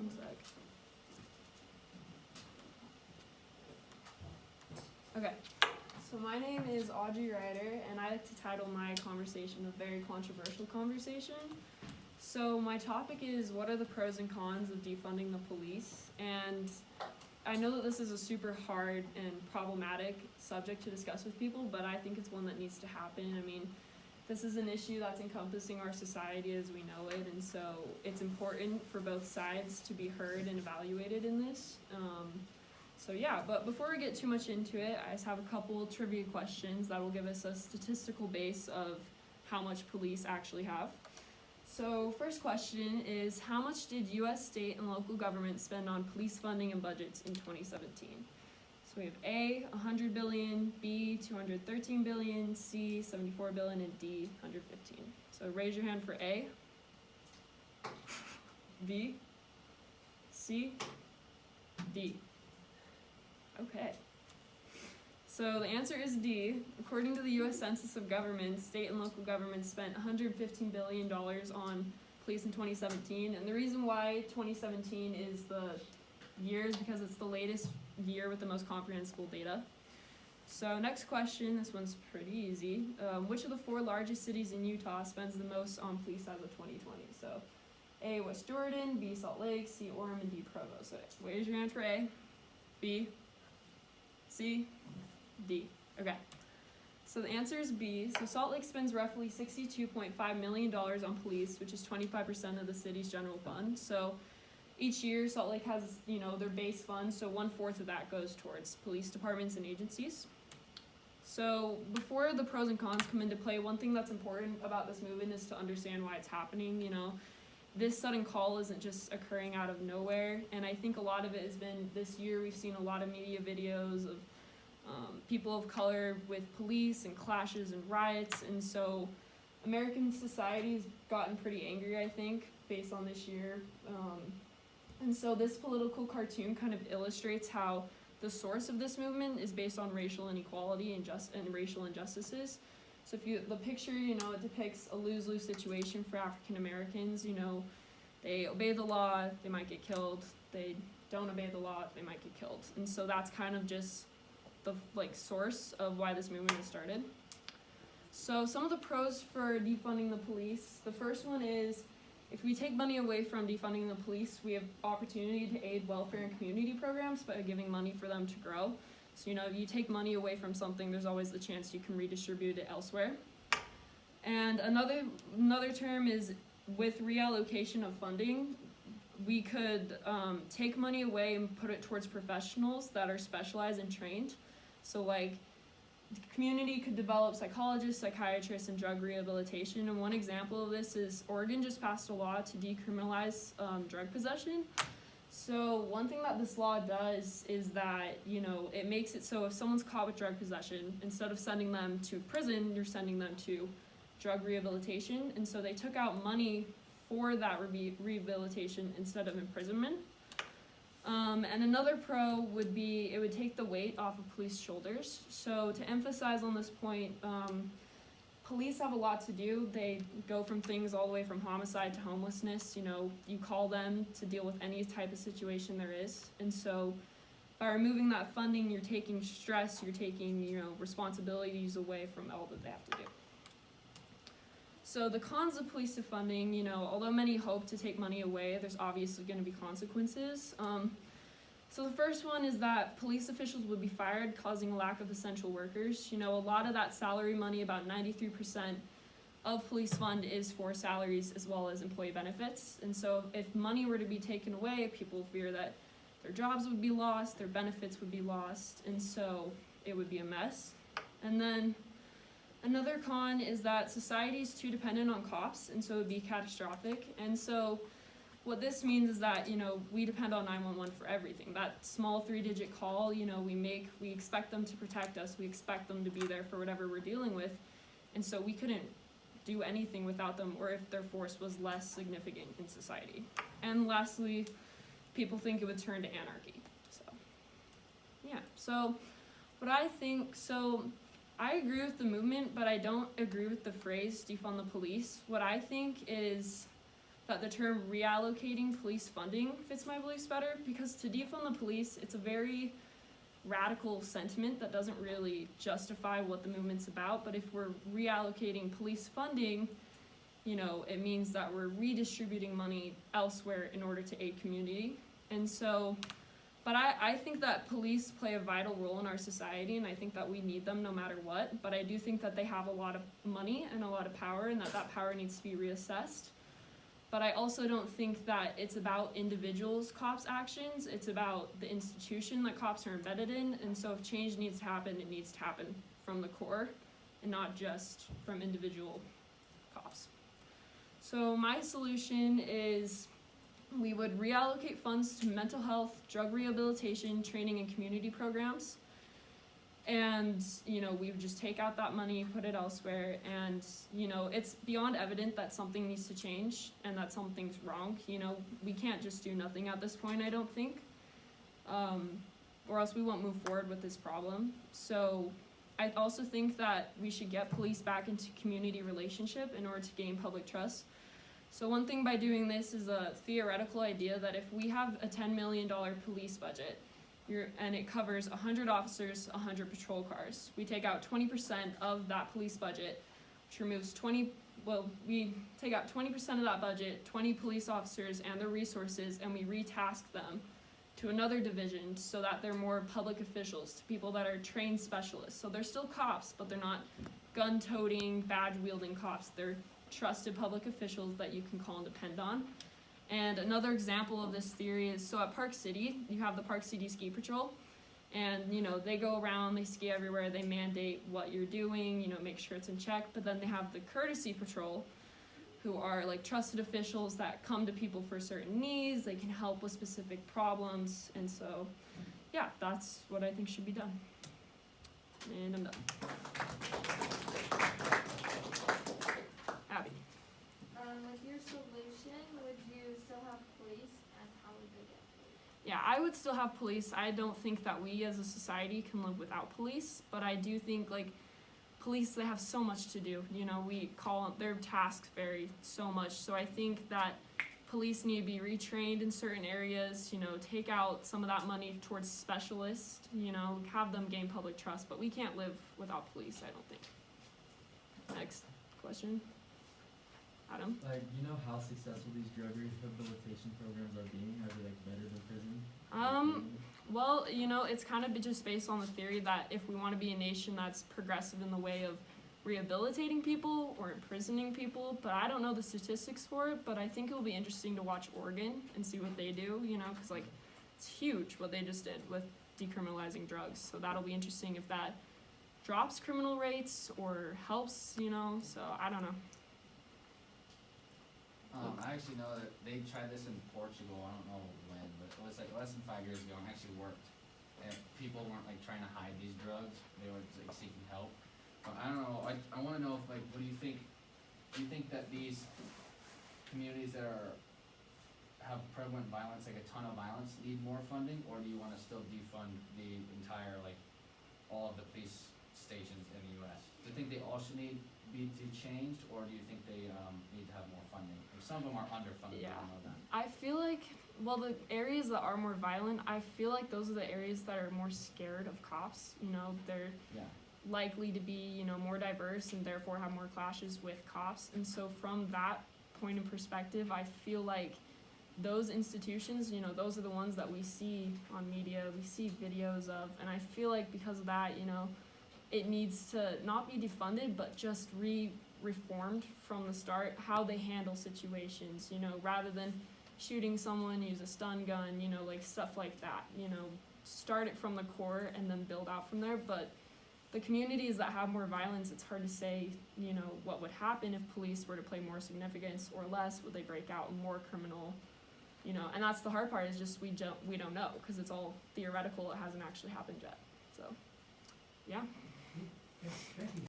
One sec. Okay, so my name is Audrey Ryder, and I like to title my conversation a very controversial conversation. So my topic is, what are the pros and cons of defunding the police? And I know that this is a super hard and problematic subject to discuss with people, but I think it's one that needs to happen. I mean, this is an issue that's encompassing our society as we know it, and so it's important for both sides to be heard and evaluated in this. So yeah, but before we get too much into it, I just have a couple trivia questions that will give us a statistical base of how much police actually have. So first question is, how much did U.S. state and local governments spend on police funding and budgets in 2017? So we have A, 100 billion, B, 213 billion, C, 74 billion, and D, 115. So raise your hand for A, B, C, D. Okay. So the answer is D. According to the U.S. Census of Governments, state and local governments spent $115 billion on police in 2017. And the reason why 2017 is the year is because it's the latest year with the most comprehensible data. So next question, this one's pretty easy. Which of the 4 largest cities in Utah spends the most on police as of 2020? So A, West Jordan, B, Salt Lake, C, Orem, and D, Provo. So raise your hand for A, B, C, D. Okay. So the answer is B. So Salt Lake spends roughly $62.5 million on police, which is 25% of the city's general fund. So each year, Salt Lake has, their base fund, so 1/4 of that goes towards police departments and agencies. So before the pros and cons come into play, one thing that's important about this movement is to understand why it's happening. This sudden call isn't just occurring out of nowhere, and I think a lot of it has been this year. We've seen a lot of media videos of people of color with police and clashes and riots, and so American society has gotten pretty angry, I think, based on this year. And so this political cartoon kind of illustrates how the source of this movement is based on racial inequality and racial injustices. So the picture, it depicts a lose-lose situation for African Americans. They obey the law, they might get killed. They don't obey the law, they might get killed. And so that's kind of just the source of why this movement has started. So some of the pros for defunding the police. The first one is, if we take money away from defunding the police, we have opportunity to aid welfare and community programs by giving money for them to grow. So, if you take money away from something, there's always the chance you can redistribute it elsewhere. And another term is, with reallocation of funding, we could take money away and put it towards professionals that are specialized and trained. So the community could develop psychologists, psychiatrists, and drug rehabilitation. And one example of this is Oregon just passed a law to decriminalize drug possession. So one thing that this law does is that, it makes it so if someone's caught with drug possession, instead of sending them to prison, you're sending them to drug rehabilitation. And so they took out money for that rehabilitation instead of imprisonment. And another pro would be, it would take the weight off of police shoulders. So to emphasize on this point, police have a lot to do. They go from things all the way from homicide to homelessness. You call them to deal with any type of situation there is. And so by removing that funding, you're taking stress, you're taking, responsibilities away from all that they have to do. So the cons of police defunding, although many hope to take money away, there's obviously going to be consequences. So the first one is that police officials would be fired, causing a lack of essential workers. A lot of that salary money, about 93% of police fund, is for salaries as well as employee benefits. And so if money were to be taken away, people fear that their jobs would be lost, their benefits would be lost, and so it would be a mess. And then another con is that society is too dependent on cops, and so it would be catastrophic. And so what this means is that, we depend on 911 for everything. That small 3-digit call, we expect them to protect us. We expect them to be there for whatever we're dealing with. And so we couldn't do anything without them, or if their force was less significant in society. And lastly, people think it would turn to anarchy. So what I think, I agree with the movement, but I don't agree with the phrase defund the police. What I think is that the term reallocating police funding fits my beliefs better, because to defund the police, it's a very radical sentiment that doesn't really justify what the movement's about. But if we're reallocating police funding, it means that we're redistributing money elsewhere in order to aid community. And so, but I think that police play a vital role in our society, and I think that we need them no matter what. But I do think that they have a lot of money and a lot of power, and that power needs to be reassessed. But I also don't think that it's about individuals' cops' actions. It's about the institution that cops are embedded in. And so if change needs to happen, it needs to happen from the core and not just from individual cops. So my solution is we would reallocate funds to mental health, drug rehabilitation, training, and community programs. And, we would just take out that money, put it elsewhere, and, it's beyond evident that something needs to change and that something's wrong. We can't just do nothing at this point, I don't think, or else we won't move forward with this problem. So I also think that we should get police back into community relationship in order to gain public trust. So one thing by doing this is a theoretical idea that if we have a $10 million police budget, and it covers 100 officers, 100 patrol cars. We take out 20% of that police budget, which removes we take out 20% of that budget, 20 police officers and their resources, and we retask them to another division so that they're more public officials, to people that are trained specialists. So they're still cops, but they're not gun-toting, badge-wielding cops. They're trusted public officials that you can call and depend on. And another example of this theory is, so at Park City, you have the Park City Ski Patrol, and, they go around, they ski everywhere, they mandate what you're doing, make sure it's in check, but then they have the Courtesy Patrol, who are like trusted officials that come to people for certain needs, they can help with specific problems, and so, yeah, that's what I think should be done. And I'm done. Abby. With your solution, would you still have police, and how would they get police? Yeah, I would still have police. I don't think that we as a society can live without police, but I do think police, they have so much to do. We call their tasks vary so much. So I think that police need to be retrained in certain areas, take out some of that money towards specialists, have them gain public trust, but we can't live without police, I don't think. Next question. Adam? How successful these drug rehabilitation programs are being? Are they better than prison? Well, it's kind of just based on the theory that if we want to be a nation that's progressive in the way of rehabilitating people or imprisoning people, but I don't know the statistics for it, but I think it'll be interesting to watch Oregon and see what they do, because it's huge what they just did with decriminalizing drugs. So that'll be interesting if that drops criminal rates or helps, so I don't know. I actually know that they tried this in Portugal, I don't know when, but it was less than 5 years ago and actually worked. And people weren't trying to hide these drugs, they were seeking help. But I don't know, I wanna know if what do you think that these communities that have prevalent violence, a ton of violence, need more funding, or do you wanna still defund the entire, all of the police stations in the US? Do you think they all should be changed, or do you think they need to have more funding? Some of them are underfunded, Yeah. I know that. I feel the areas that are more violent, I feel like those are the areas that are more scared of cops. They're likely to be, more diverse and therefore have more clashes with cops. And so from that point of perspective, I feel like those institutions, those are the ones that we see on media, we see videos of. And I feel like because of that, it needs to not be defunded, but just reformed from the start, how they handle situations, rather than shooting someone, use a stun gun, stuff like that, start it from the core and then build out from there. But the communities that have more violence, it's hard to say, what would happen if police were to play more significance or less. Would they break out more criminal, and that's the hard part, is just we don't know, because it's all theoretical, it hasn't actually happened yet. So, yeah. Thank you.